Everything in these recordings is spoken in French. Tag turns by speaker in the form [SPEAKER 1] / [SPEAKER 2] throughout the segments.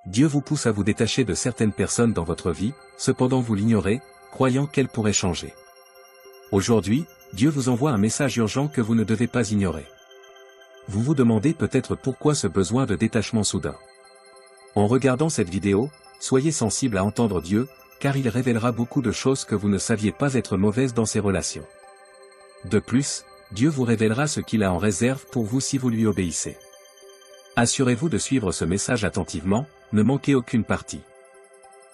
[SPEAKER 1] Dieu vous pousse à vous détacher de certaines personnes dans votre vie, cependant vous l'ignorez, croyant qu'elles pourraient changer. Aujourd'hui, Dieu vous envoie un message urgent que vous ne devez pas ignorer. Vous vous demandez peut-être pourquoi ce besoin de détachement soudain. En regardant cette vidéo, soyez sensible à entendre Dieu, car il révélera beaucoup de choses que vous ne saviez pas être mauvaises dans ces relations. De plus, Dieu vous révélera ce qu'il a en réserve pour vous si vous lui obéissez. Assurez-vous de suivre ce message attentivement, ne manquez aucune partie.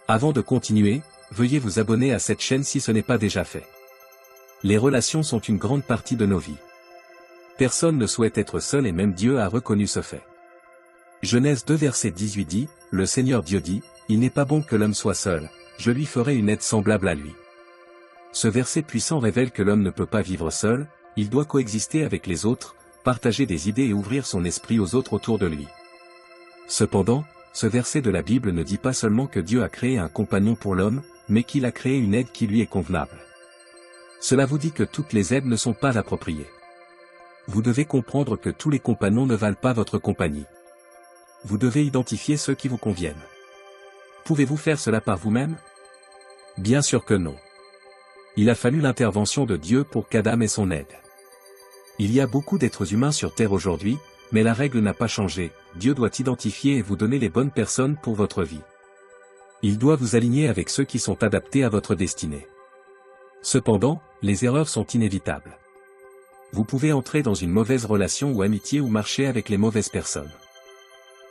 [SPEAKER 1] Avant de continuer, veuillez vous abonner à cette chaîne si ce n'est pas déjà fait. Les relations sont une grande partie de nos vies. Personne ne souhaite être seul et même Dieu a reconnu ce fait. Genèse 2 verset 18 dit, « Le Seigneur Dieu dit, il n'est pas bon que l'homme soit seul, je lui ferai une aide semblable à lui. » Ce verset puissant révèle que l'homme ne peut pas vivre seul, il doit coexister avec les autres, partager des idées et ouvrir son esprit aux autres autour de lui. Cependant, ce verset de la Bible ne dit pas seulement que Dieu a créé un compagnon pour l'homme, mais qu'il a créé une aide qui lui est convenable. Cela vous dit que toutes les aides ne sont pas appropriées. Vous devez comprendre que tous les compagnons ne valent pas votre compagnie. Vous devez identifier ceux qui vous conviennent. Pouvez-vous faire cela par vous-même? Bien sûr que non. Il a fallu l'intervention de Dieu pour qu'Adam ait son aide. Il y a beaucoup d'êtres humains sur Terre aujourd'hui, mais la règle n'a pas changé, Dieu doit identifier et vous donner les bonnes personnes pour votre vie. Il doit vous aligner avec ceux qui sont adaptés à votre destinée. Cependant, les erreurs sont inévitables. Vous pouvez entrer dans une mauvaise relation ou amitié ou marcher avec les mauvaises personnes.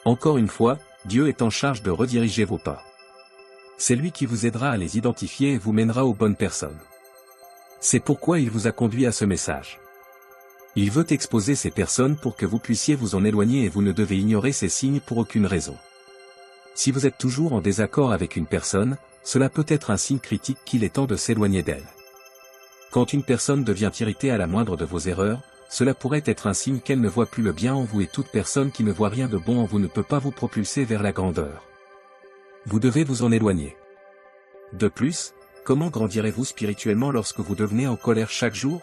[SPEAKER 1] Encore une fois, Dieu est en charge de rediriger vos pas. C'est lui qui vous aidera à les identifier et vous mènera aux bonnes personnes. C'est pourquoi il vous a conduit à ce message. Il veut exposer ces personnes pour que vous puissiez vous en éloigner et vous ne devez ignorer ces signes pour aucune raison. Si vous êtes toujours en désaccord avec une personne, cela peut être un signe critique qu'il est temps de s'éloigner d'elle. Quand une personne devient irritée à la moindre de vos erreurs, cela pourrait être un signe qu'elle ne voit plus le bien en vous et toute personne qui ne voit rien de bon en vous ne peut pas vous propulser vers la grandeur. Vous devez vous en éloigner. De plus, comment grandirez-vous spirituellement lorsque vous devenez en colère chaque jour?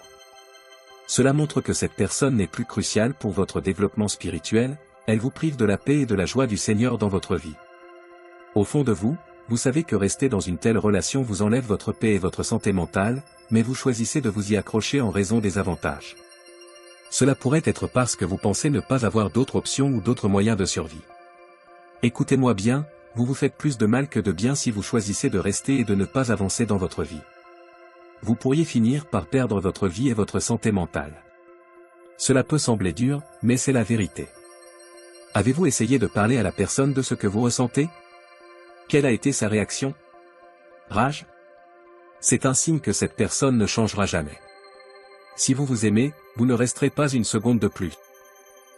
[SPEAKER 1] Cela montre que cette personne n'est plus cruciale pour votre développement spirituel, elle vous prive de la paix et de la joie du Seigneur dans votre vie. Au fond de vous, vous savez que rester dans une telle relation vous enlève votre paix et votre santé mentale, mais vous choisissez de vous y accrocher en raison des avantages. Cela pourrait être parce que vous pensez ne pas avoir d'autres options ou d'autres moyens de survie. Écoutez-moi bien, vous vous faites plus de mal que de bien si vous choisissez de rester et de ne pas avancer dans votre vie. Vous pourriez finir par perdre votre vie et votre santé mentale. Cela peut sembler dur, mais c'est la vérité. Avez-vous essayé de parler à la personne de ce que vous ressentez? Quelle a été sa réaction? Rage? C'est un signe que cette personne ne changera jamais. Si vous vous aimez, vous ne resterez pas une seconde de plus.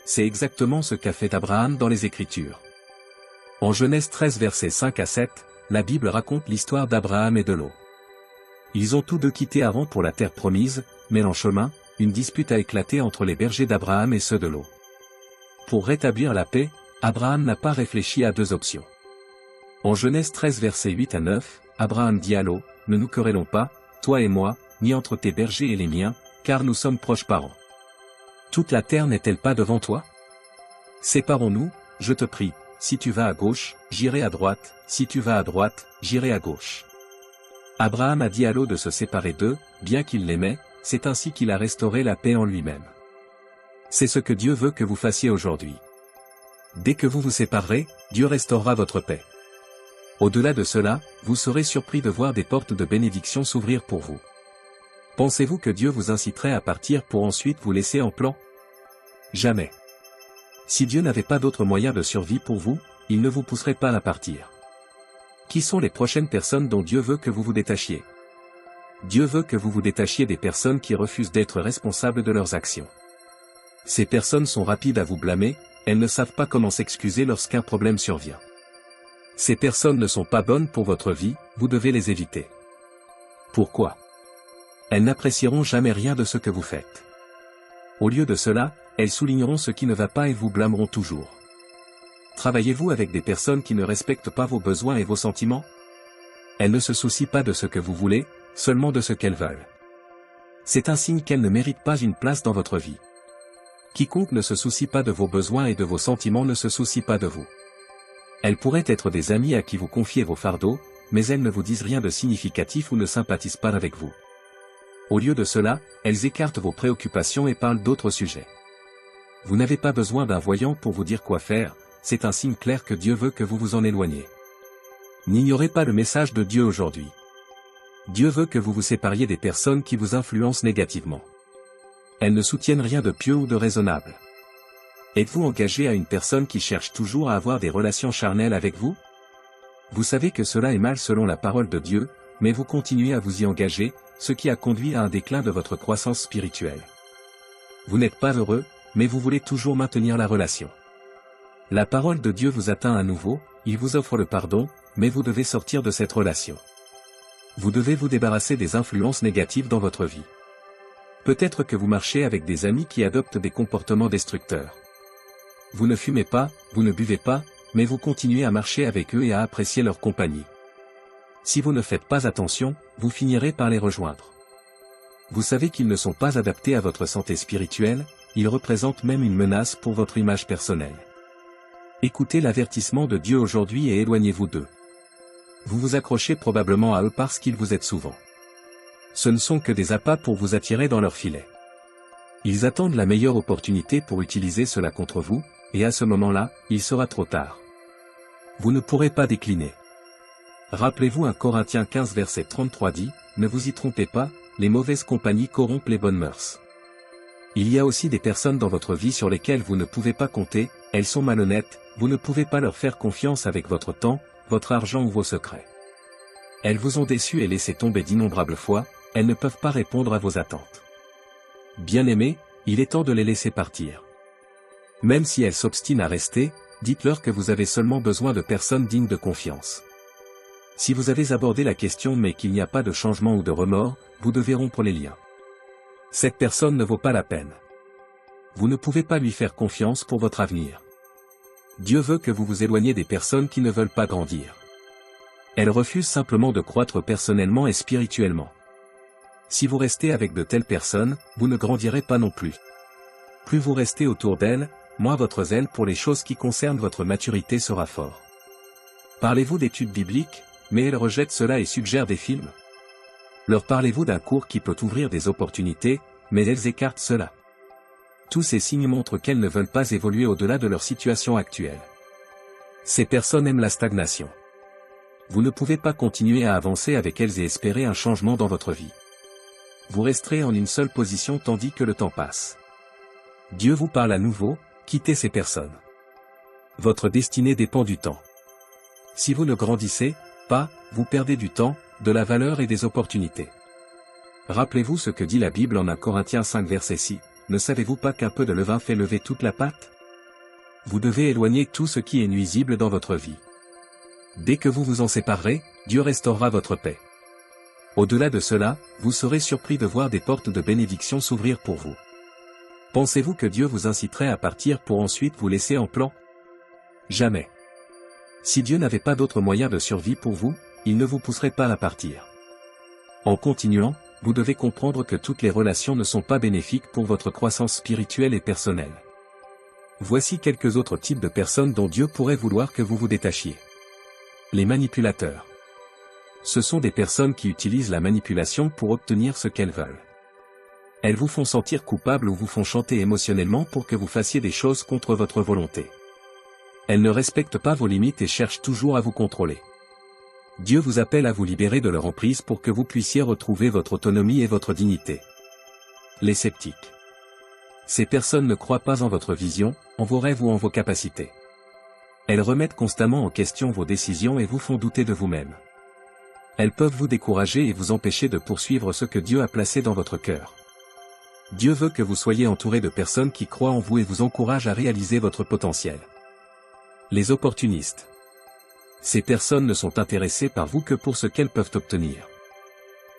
[SPEAKER 1] C'est exactement ce qu'a fait Abraham dans les Écritures. En Genèse 13 versets 5 à 7, la Bible raconte l'histoire d'Abraham et de Lot. Ils ont tous deux quitté Haran pour la terre promise, mais en chemin, une dispute a éclaté entre les bergers d'Abraham et ceux de Lot. Pour rétablir la paix, Abraham n'a pas réfléchi à deux options. En Genèse 13 versets 8 à 9, Abraham dit à Lot, « Ne nous querellons pas, toi et moi, ni entre tes bergers et les miens, car nous sommes proches parents. Toute la terre n'est-elle pas devant toi? Séparons-nous, je te prie, si tu vas à gauche, j'irai à droite, si tu vas à droite, j'irai à gauche. » Abraham a dit à Lot de se séparer d'eux, bien qu'il l'aimait, c'est ainsi qu'il a restauré la paix en lui-même. C'est ce que Dieu veut que vous fassiez aujourd'hui. Dès que vous vous séparerez, Dieu restaurera votre paix. Au-delà de cela, vous serez surpris de voir des portes de bénédiction s'ouvrir pour vous. Pensez-vous que Dieu vous inciterait à partir pour ensuite vous laisser en plan? Jamais. Si Dieu n'avait pas d'autre moyen de survie pour vous, il ne vous pousserait pas à partir. Qui sont les prochaines personnes dont Dieu veut que vous vous détachiez? Dieu veut que vous vous détachiez des personnes qui refusent d'être responsables de leurs actions. Ces personnes sont rapides à vous blâmer, elles ne savent pas comment s'excuser lorsqu'un problème survient. Ces personnes ne sont pas bonnes pour votre vie, vous devez les éviter. Pourquoi? Elles n'apprécieront jamais rien de ce que vous faites. Au lieu de cela, elles souligneront ce qui ne va pas et vous blâmeront toujours. Travaillez-vous avec des personnes qui ne respectent pas vos besoins et vos sentiments? Elles ne se soucient pas de ce que vous voulez, seulement de ce qu'elles veulent. C'est un signe qu'elles ne méritent pas une place dans votre vie. Quiconque ne se soucie pas de vos besoins et de vos sentiments ne se soucie pas de vous. Elles pourraient être des amies à qui vous confiez vos fardeaux, mais elles ne vous disent rien de significatif ou ne sympathisent pas avec vous. Au lieu de cela, elles écartent vos préoccupations et parlent d'autres sujets. Vous n'avez pas besoin d'un voyant pour vous dire quoi faire, c'est un signe clair que Dieu veut que vous vous en éloigniez. N'ignorez pas le message de Dieu aujourd'hui. Dieu veut que vous vous sépariez des personnes qui vous influencent négativement. Elles ne soutiennent rien de pieux ou de raisonnable. Êtes-vous engagé à une personne qui cherche toujours à avoir des relations charnelles avec vous? Vous savez que cela est mal selon la parole de Dieu, mais vous continuez à vous y engager, ce qui a conduit à un déclin de votre croissance spirituelle. Vous n'êtes pas heureux, mais vous voulez toujours maintenir la relation. La parole de Dieu vous atteint à nouveau, il vous offre le pardon, mais vous devez sortir de cette relation. Vous devez vous débarrasser des influences négatives dans votre vie. Peut-être que vous marchez avec des amis qui adoptent des comportements destructeurs. Vous ne fumez pas, vous ne buvez pas, mais vous continuez à marcher avec eux et à apprécier leur compagnie. Si vous ne faites pas attention, vous finirez par les rejoindre. Vous savez qu'ils ne sont pas adaptés à votre santé spirituelle, ils représentent même une menace pour votre image personnelle. Écoutez l'avertissement de Dieu aujourd'hui et éloignez-vous d'eux. Vous vous accrochez probablement à eux parce qu'ils vous aident souvent. Ce ne sont que des appâts pour vous attirer dans leur filet. Ils attendent la meilleure opportunité pour utiliser cela contre vous, et à ce moment-là, il sera trop tard. Vous ne pourrez pas décliner. Rappelez-vous 1 Corinthiens 15 verset 33 dit, « Ne vous y trompez pas, les mauvaises compagnies corrompent les bonnes mœurs. » Il y a aussi des personnes dans votre vie sur lesquelles vous ne pouvez pas compter, elles sont malhonnêtes, vous ne pouvez pas leur faire confiance avec votre temps, votre argent ou vos secrets. Elles vous ont déçu et laissé tomber d'innombrables fois, elles ne peuvent pas répondre à vos attentes. Bien-aimés, il est temps de les laisser partir. Même si elles s'obstinent à rester, dites-leur que vous avez seulement besoin de personnes dignes de confiance. Si vous avez abordé la question mais qu'il n'y a pas de changement ou de remords, vous devez rompre les liens. Cette personne ne vaut pas la peine. Vous ne pouvez pas lui faire confiance pour votre avenir. Dieu veut que vous vous éloigniez des personnes qui ne veulent pas grandir. Elles refusent simplement de croître personnellement et spirituellement. Si vous restez avec de telles personnes, vous ne grandirez pas non plus. Plus vous restez autour d'elles, moins votre zèle pour les choses qui concernent votre maturité sera fort. Parlez-vous d'études bibliques, mais elles rejettent cela et suggèrent des films. Leur parlez-vous d'un cours qui peut ouvrir des opportunités, mais elles écartent cela. Tous ces signes montrent qu'elles ne veulent pas évoluer au-delà de leur situation actuelle. Ces personnes aiment la stagnation. Vous ne pouvez pas continuer à avancer avec elles et espérer un changement dans votre vie. Vous resterez en une seule position tandis que le temps passe. Dieu vous parle à nouveau, quittez ces personnes. Votre destinée dépend du temps. Si vous ne grandissez pas, vous perdez du temps, de la valeur et des opportunités. Rappelez-vous ce que dit la Bible en 1 Corinthiens 5 verset 6, ne savez-vous pas qu'un peu de levain fait lever toute la pâte? Vous devez éloigner tout ce qui est nuisible dans votre vie. Dès que vous vous en séparerez, Dieu restaurera votre paix. Au-delà de cela, vous serez surpris de voir des portes de bénédiction s'ouvrir pour vous. Pensez-vous que Dieu vous inciterait à partir pour ensuite vous laisser en plan? Jamais. Si Dieu n'avait pas d'autre moyen de survie pour vous, il ne vous pousserait pas à partir. En continuant, vous devez comprendre que toutes les relations ne sont pas bénéfiques pour votre croissance spirituelle et personnelle. Voici quelques autres types de personnes dont Dieu pourrait vouloir que vous vous détachiez. Les manipulateurs. Ce sont des personnes qui utilisent la manipulation pour obtenir ce qu'elles veulent. Elles vous font sentir coupable ou vous font chanter émotionnellement pour que vous fassiez des choses contre votre volonté. Elles ne respectent pas vos limites et cherchent toujours à vous contrôler. Dieu vous appelle à vous libérer de leur emprise pour que vous puissiez retrouver votre autonomie et votre dignité. Les sceptiques. Ces personnes ne croient pas en votre vision, en vos rêves ou en vos capacités. Elles remettent constamment en question vos décisions et vous font douter de vous-même. Elles peuvent vous décourager et vous empêcher de poursuivre ce que Dieu a placé dans votre cœur. Dieu veut que vous soyez entouré de personnes qui croient en vous et vous encouragent à réaliser votre potentiel. Les opportunistes. Ces personnes ne sont intéressées par vous que pour ce qu'elles peuvent obtenir.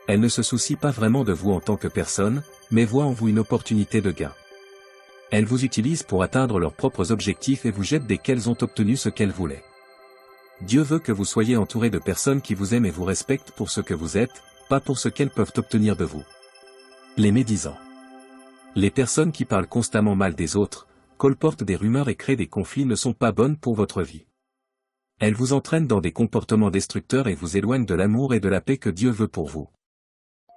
[SPEAKER 1] Elles ne se soucient pas vraiment de vous en tant que personne, mais voient en vous une opportunité de gain. Elles vous utilisent pour atteindre leurs propres objectifs et vous jettent dès qu'elles ont obtenu ce qu'elles voulaient. Dieu veut que vous soyez entouré de personnes qui vous aiment et vous respectent pour ce que vous êtes, pas pour ce qu'elles peuvent obtenir de vous. Les médisants. Les personnes qui parlent constamment mal des autres, colportent des rumeurs et créent des conflits ne sont pas bonnes pour votre vie. Elle vous entraîne dans des comportements destructeurs et vous éloigne de l'amour et de la paix que Dieu veut pour vous.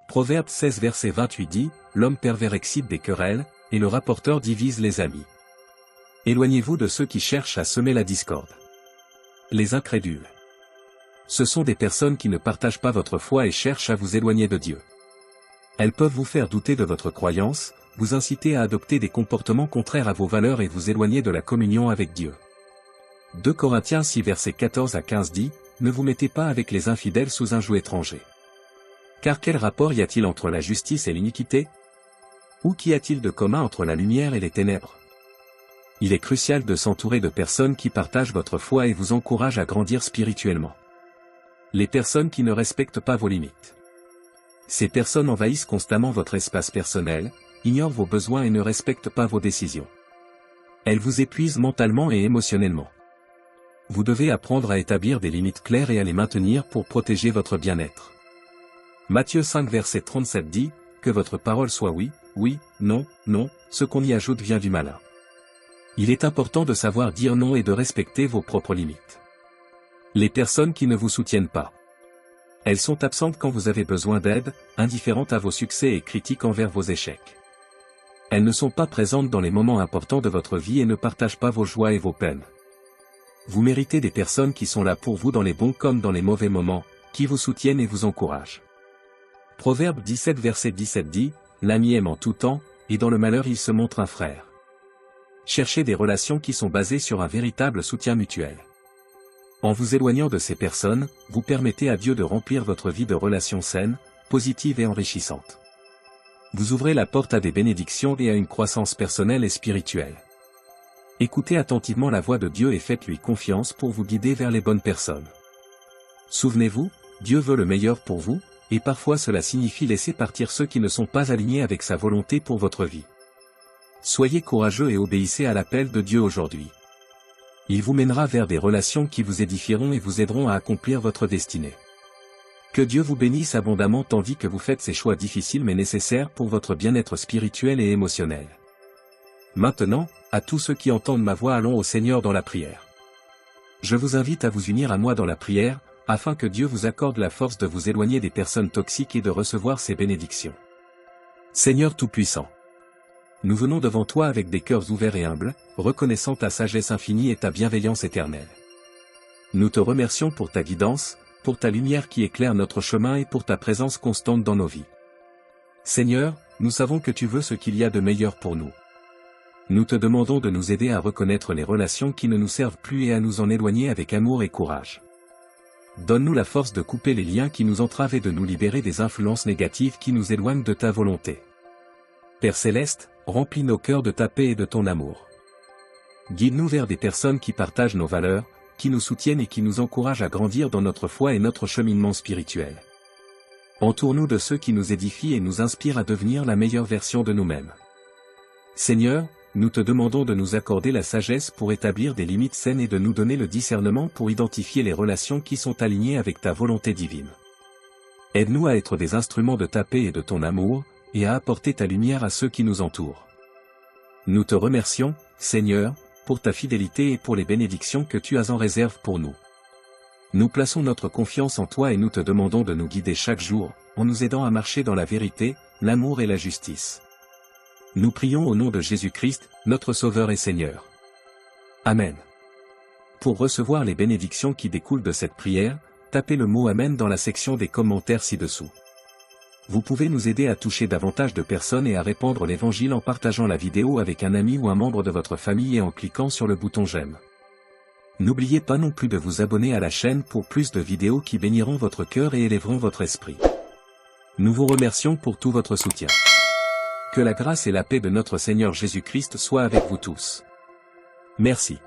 [SPEAKER 1] Proverbe 16 verset 28 dit, « L'homme pervers excite des querelles, et le rapporteur divise les amis. » Éloignez-vous de ceux qui cherchent à semer la discorde. Les incrédules. Ce sont des personnes qui ne partagent pas votre foi et cherchent à vous éloigner de Dieu. Elles peuvent vous faire douter de votre croyance, vous inciter à adopter des comportements contraires à vos valeurs et vous éloigner de la communion avec Dieu. 2 Corinthiens 6 versets 14 à 15 dit, « Ne vous mettez pas avec les infidèles sous un joug étranger. Car quel rapport y a-t-il entre la justice et l'iniquité? Ou qu'y a-t-il de commun entre la lumière et les ténèbres? » Il est crucial de s'entourer de personnes qui partagent votre foi et vous encouragent à grandir spirituellement. Les personnes qui ne respectent pas vos limites. Ces personnes envahissent constamment votre espace personnel, ignorent vos besoins et ne respectent pas vos décisions. Elles vous épuisent mentalement et émotionnellement. Vous devez apprendre à établir des limites claires et à les maintenir pour protéger votre bien-être. Matthieu 5 verset 37 dit, « Que votre parole soit oui, oui, non, non, ce qu'on y ajoute vient du malin. » Il est important de savoir dire non et de respecter vos propres limites. Les personnes qui ne vous soutiennent pas. Elles sont absentes quand vous avez besoin d'aide, indifférentes à vos succès et critiques envers vos échecs. Elles ne sont pas présentes dans les moments importants de votre vie et ne partagent pas vos joies et vos peines. Vous méritez des personnes qui sont là pour vous dans les bons comme dans les mauvais moments, qui vous soutiennent et vous encouragent. Proverbe 17 verset 17 dit, « L'ami aime en tout temps, et dans le malheur il se montre un frère. » Cherchez des relations qui sont basées sur un véritable soutien mutuel. En vous éloignant de ces personnes, vous permettez à Dieu de remplir votre vie de relations saines, positives et enrichissantes. Vous ouvrez la porte à des bénédictions et à une croissance personnelle et spirituelle. Écoutez attentivement la voix de Dieu et faites-lui confiance pour vous guider vers les bonnes personnes. Souvenez-vous, Dieu veut le meilleur pour vous, et parfois cela signifie laisser partir ceux qui ne sont pas alignés avec sa volonté pour votre vie. Soyez courageux et obéissez à l'appel de Dieu aujourd'hui. Il vous mènera vers des relations qui vous édifieront et vous aideront à accomplir votre destinée. Que Dieu vous bénisse abondamment tandis que vous faites ces choix difficiles mais nécessaires pour votre bien-être spirituel et émotionnel. Maintenant, à tous ceux qui entendent ma voix, allons au Seigneur dans la prière. Je vous invite à vous unir à moi dans la prière, afin que Dieu vous accorde la force de vous éloigner des personnes toxiques et de recevoir ses bénédictions. Seigneur Tout-Puissant, nous venons devant toi avec des cœurs ouverts et humbles, reconnaissant ta sagesse infinie et ta bienveillance éternelle. Nous te remercions pour ta guidance, pour ta lumière qui éclaire notre chemin et pour ta présence constante dans nos vies. Seigneur, nous savons que tu veux ce qu'il y a de meilleur pour nous. Nous te demandons de nous aider à reconnaître les relations qui ne nous servent plus et à nous en éloigner avec amour et courage. Donne-nous la force de couper les liens qui nous entravent et de nous libérer des influences négatives qui nous éloignent de ta volonté. Père Céleste, remplis nos cœurs de ta paix et de ton amour. Guide-nous vers des personnes qui partagent nos valeurs, qui nous soutiennent et qui nous encouragent à grandir dans notre foi et notre cheminement spirituel. Entoure-nous de ceux qui nous édifient et nous inspirent à devenir la meilleure version de nous-mêmes. Seigneur, nous te demandons de nous accorder la sagesse pour établir des limites saines et de nous donner le discernement pour identifier les relations qui sont alignées avec ta volonté divine. Aide-nous à être des instruments de ta paix et de ton amour, et à apporter ta lumière à ceux qui nous entourent. Nous te remercions, Seigneur, pour ta fidélité et pour les bénédictions que tu as en réserve pour nous. Nous plaçons notre confiance en toi et nous te demandons de nous guider chaque jour, en nous aidant à marcher dans la vérité, l'amour et la justice. Nous prions au nom de Jésus-Christ, notre Sauveur et Seigneur. Amen. Pour recevoir les bénédictions qui découlent de cette prière, tapez le mot Amen dans la section des commentaires ci-dessous. Vous pouvez nous aider à toucher davantage de personnes et à répandre l'évangile en partageant la vidéo avec un ami ou un membre de votre famille et en cliquant sur le bouton j'aime. N'oubliez pas non plus de vous abonner à la chaîne pour plus de vidéos qui béniront votre cœur et élèveront votre esprit. Nous vous remercions pour tout votre soutien. Que la grâce et la paix de notre Seigneur Jésus-Christ soient avec vous tous. Merci.